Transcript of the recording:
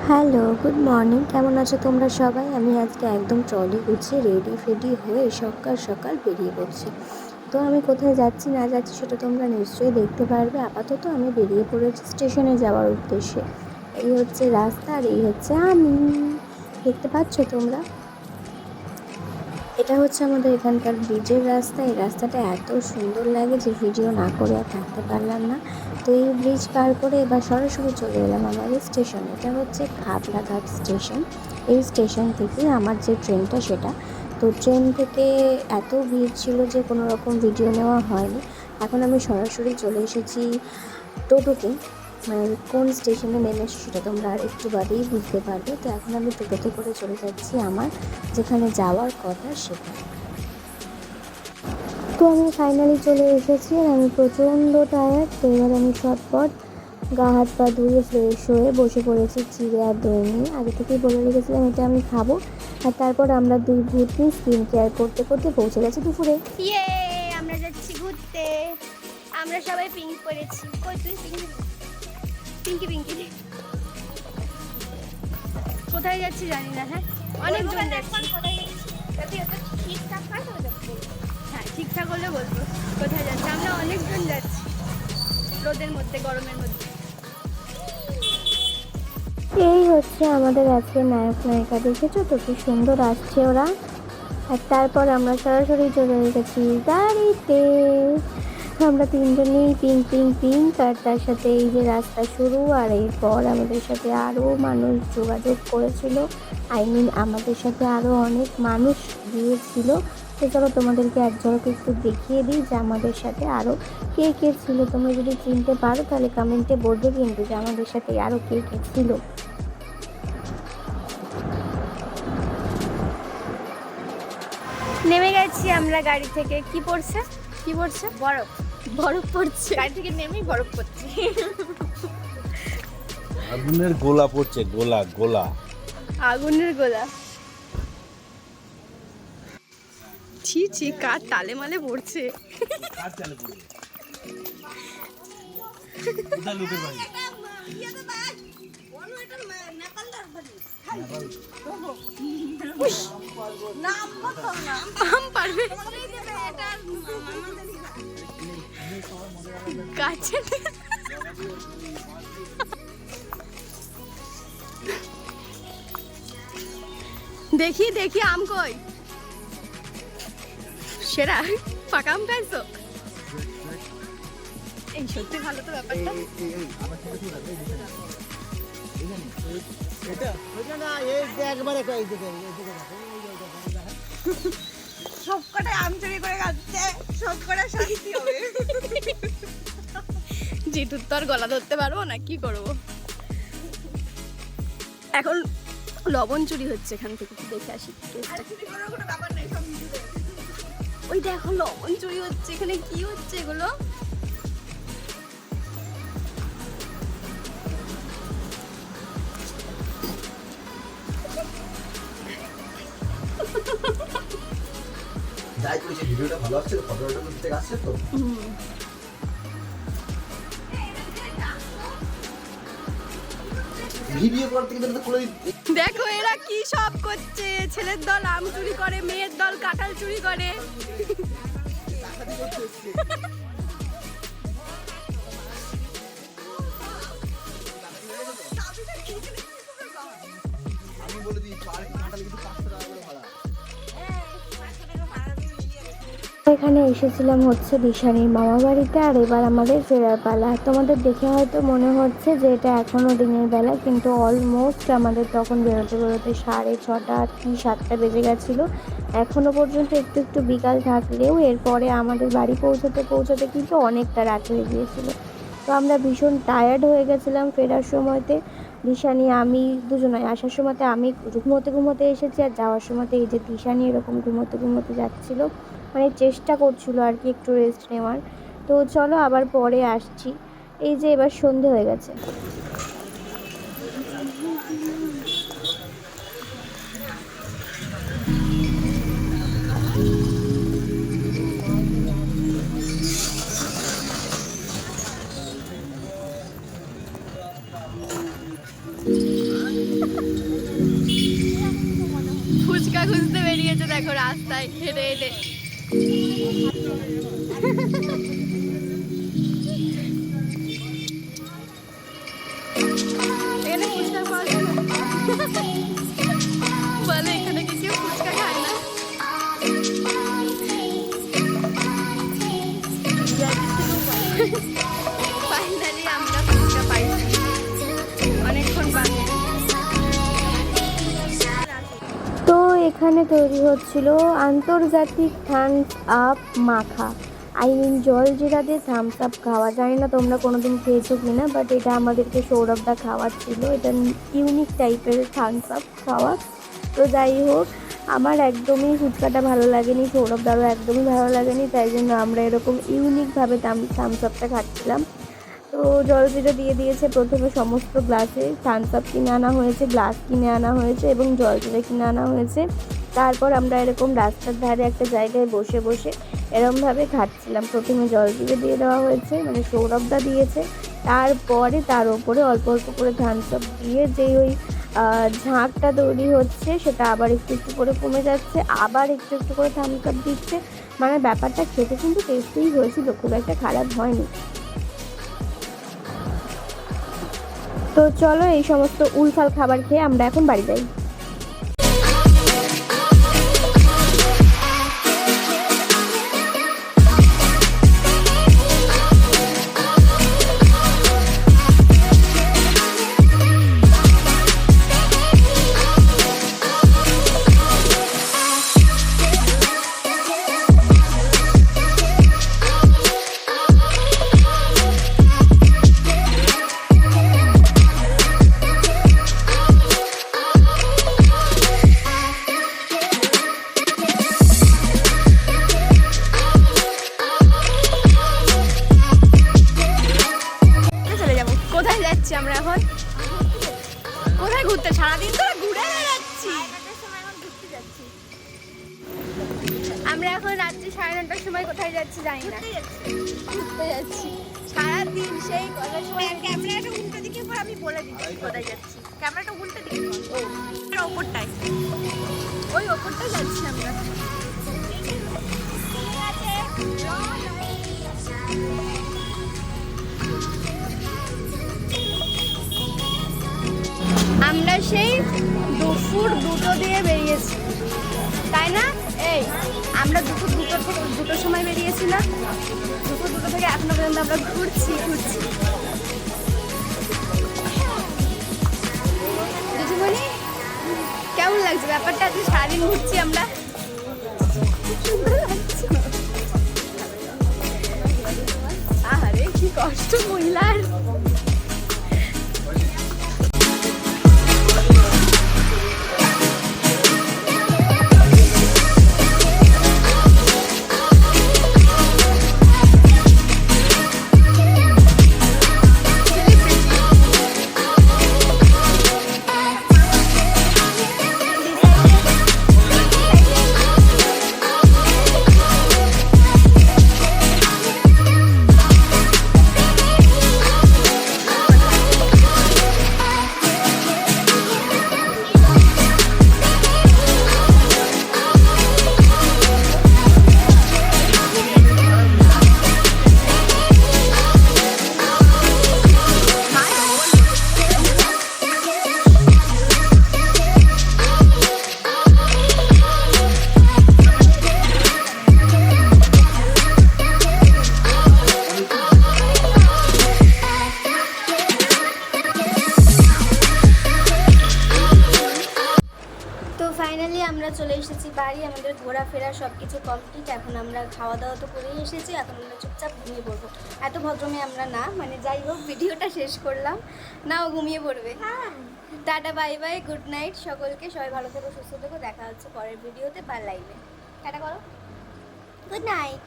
Hello, good morning. কেমন আছো তোমরা সবাই? আমি আজকে একদম ট্রলি গুছিয়ে রেডি ফেডি হয়ে সকাল সকাল বেরিয়ে পড়ছি। তো আমি কোথায় যাচ্ছি না যাচ্ছি সেটা তোমরা নিশ্চয়ই দেখতে পারবে। আপাতত আমি বেরিয়ে পড়েছি স্টেশনে যাওয়ার উদ্দেশ্যে। এই হচ্ছে রাস্তা আর এই হচ্ছে আমি। দেখতে পাচ্ছ তোমরা? এটা হচ্ছে আমাদের এখানকার ব্রিজের রাস্তা। এই রাস্তাটা এত সুন্দর লাগে যে ভিডিও না করে আর থাকতে পারলাম না। তো এই ব্রিজ পার করে এবার সরাসরি চলে এলাম আমাদের স্টেশন। এটা হচ্ছে খাবড়াঘাট স্টেশন। এই স্টেশন থেকে আমার যে ট্রেনটা সেটা, তো ট্রেন থেকে এত ভিড় ছিল যে কোনো রকম ভিডিও নেওয়া হয়নি। এখন আমি সরাসরি চলে এসেছি টোটোতে। মানে কোন স্টেশনে নেমেছি সেটা তোমরা আর একটু বাদেই বুঝতে পারবে। তো এখন আমি টোটোতে করে চলে যাচ্ছি আমার যেখানে যাওয়ার কথা সেখানে। তো আমি ফাইনালি চলে এসেছি আর আমি প্রচণ্ড টায়ার্ড। তো এবার আমি চটপট গা হাত পা ধুয়ে ফ্রেশ হয়ে বসে পড়েছি চিড়ে আর দই নিয়ে। আগে থেকেই বলে রেখেছিলাম এটা আমি খাবো। আর তারপর আমরা দুই ভূতনি স্কিন কেয়ার করতে করতে পৌঁছে গেছি দুপুরে। ইয়ে, আমরা যাচ্ছি ঘুরতে। আমরা সবাই পিঙ্ক করেছি। কই তুই পিঙ্কি পিঙ্কি কোথায় যাচ্ছি জানি না। হ্যাঁ, অনেকজন যাচ্ছি। হ্যাঁ, ঠিকঠাক হলে বলবো কোথায় যাচ্ছি। আমরা অনেকজন যাচ্ছি রোদের মধ্যে, গরমের মধ্যে। এই হচ্ছে আমাদের আজকে নায়ক নায়িকা, দেখেছো তো কি সুন্দর আসছে ওরা। আর তারপর আমরা সরাসরি চলে গেছি গাড়িতে। আমরা তিনজনেই পিঙ্ক পিঙ্ক পিঙ্ক, আর তার সাথে এই যে রাস্তা শুরু। আর এরপর আমাদের সাথে আরও মানুষ যোগাযোগ করেছিল, আমাদের সাথে আরও অনেক মানুষ গিয়েছিল। তো চলো তোমাদেরকে এক ঝলক একটু দেখিয়ে দিই যে আমাদের সাথে আরও কে কে ছিল। তোমরা যদি চিনতে পারো তাহলে কমেন্টে বলবে কিন্তু যে আমাদের সাথে আরও কে কে ছিল। নেমে গেছি আমরা গাড়ি থেকে। কি পড়ছে? বরফ। বরফ পড়ছে। গাড়ি থেকে নেমেই বরফ পড়ছে। আগুনের গোলা পড়ছে, গোলা গোলা। আগুনের গোলা। ছি ছি, কার তালে মালে পড়ছে। দেখি দেখি আম কই? সেরা পাকা আম খাইছো? এই সত্যি ভালো তো ব্যাপারটা। সবকটাই আম চুরি করে খাচ্ছে, সবকটা শাস্তি হবে। জিতুর তো আর গলা ধরতে পারবো না, কি করবো এখন। লবণ চুরি হচ্ছে এখান থেকে, দেখে আসি। ওই দেখো লবণ চুরি হচ্ছে এখানে। কি হচ্ছে এগুলো? যাই করেছে, ভিডিওটা ভালো আসছে তো, ফটোটা করতে আসছে তো। ভিডিও করতে গেলে তো করে দেখো এরা কি সব করছে। ছেলের দল আম চুরি করে, মেয়ের দল কাঁঠাল চুরি করে। আমি বলে দিই পার্ক কাটালে কিন্তু 500 টাকা করে ভাড়া। এখানে এসেছিলাম হচ্ছে দিশানির মামা বাড়িতে। আর এবার আমাদের ফেরার পালা। তোমাদের দেখে হয়তো মনে হচ্ছে যে এটা এখনও দিনের বেলা, কিন্তু অলমোস্ট আমাদের তখন বেরোতে বেরোতে 6:30 কি 7টা বেজে গেছিলো। এখনও পর্যন্ত একটু একটু বিকাল থাকলেও এরপরে আমাদের বাড়ি পৌঁছাতে পৌঁছাতে কিন্তু অনেকটা রাত হয়ে গিয়েছিলো। তো আমরা ভীষণ টায়ার্ড হয়ে গেছিলাম ফেরার সময়তে। দিশানি আমি দুজনাই, আসার সময়তে আমি ঘুমোতে ঘুমোতে এসেছি, আর যাওয়ার সময়তে এই যে দিশানি এরকম ঘুমোতে ঘুমোতে যাচ্ছিলো, মানে চেষ্টা করছিল আর কি একটু রেস্ট নেওয়ার। তো চলো আবার পরে আসছি। এই যে এবার সন্ধে হয়ে গেছে। ফুচকা খুঁজতে বেরিয়েছে দেখো রাস্তায় হেঁটে হেঁটে। এখানে ফুচকা পাওয়া যায় না? বলে এখানে কি কেউ ফুচকা খায় না? ফাইনালি আমরা ফুচকা পাইছি অনেকক্ষণ বাদে। তো এখানে তৈরি হচ্ছিল আন্তর্জাতিক থামস আপ মাখা, আই মিন জল জিরা দিয়ে থামস আপ খাওয়া। জানি না তোমরা কোনোদিন খেয়েছো কি না, বাট এটা আমাদেরকে সৌরভদা খাওয়াচ্ছিল। এটা ইউনিক টাইপের থামস আপ খাওয়া। তো যাই হোক, আমার একদমই ফুচকাটা ভালো লাগেনি, সৌরভদারও একদমই ভালো লাগেনি, তাই জন্য আমরা এরকম ইউনিকভাবে থামস আপটা খাচ্ছিলাম। তো জল জিরা দিয়ে দিয়েছে প্রথমে সমস্ত গ্লাসে, থামস আপ কিনে আনা হয়েছে, গ্লাস কিনে আনা হয়েছে এবং জল জিরা কিনে আনা হয়েছে। তারপর আমরা এরকম রাস্তার ধারে একটা জায়গায় বসে বসে এরমভাবে খাচ্ছিলাম। প্রথমে জল জিরে দিয়ে দেওয়া হয়েছে, মানে সৌরভদা দিয়েছে, তারপরে তার ওপরে অল্প অল্প করে থামস আপ দিয়ে যেই ওই ঝাঁকটা তৈরি হচ্ছে সেটা আবার একটু একটু করে কমে যাচ্ছে, আবার একটু একটু করে থামস আপ দিচ্ছে। মানে ব্যাপারটা খেতে কিন্তু টেস্টেই হয়েছিল, খুব একটা খারাপ হয়নি। তো চলো এই সমস্ত উলফাল খাবার খেয়ে আমরা এখন বাড়ি যাই। আমরা এখন কোথায় ঘুরতে, সারাদিন তো ঘুরে বেড়াচ্ছি। আমরা এখন রাত্রি 9:30টার সময় কোথায় যাচ্ছি জানি না, ঘুরতে যাচ্ছি সারাদিন। সেই ক্যামেরাটা উল্টো দিকে পর আমি বলে দিচ্ছি কোথায় যাচ্ছি। ক্যামেরাটা উল্টো দিকে ওপরটায়, ওই ওপরটায় যাচ্ছি আমরা। আমরা সেই দুপুর 2টো দিয়ে বেরিয়েছি, তাই না? এই আমরা দুপুর 2টোর সময় বেরিয়েছি না? দুপুর 2টো থেকে এখনো পর্যন্ত আমরা ঘুরছি। দিদিমণি কেমন লাগছে ব্যাপারটা? আজকে সারাদিন ঘুরছি আমরা। আরে কি কষ্ট মহিলার। ফাইনালি আমরা চলে এসেছি বাড়ি। আমাদের ঘোরাফেরা সব কিছু কমপ্লিট। এখন আমরা খাওয়া দাওয়া তো করেই এসেছি, এখন আমরা চুপচাপ ঘুমিয়ে পড়বো। এত ভদ্রমে আমরা না, মানে যাই হোক ভিডিওটা শেষ করলাম, নাও ঘুমিয়ে পড়বে। Tata, bye bye, good night সকলকে। সবাই ভালো থেকো, সুস্থ থেকো। দেখা হচ্ছে পরের ভিডিওতে বা লাইভে। টাটা করো, গুড নাইট।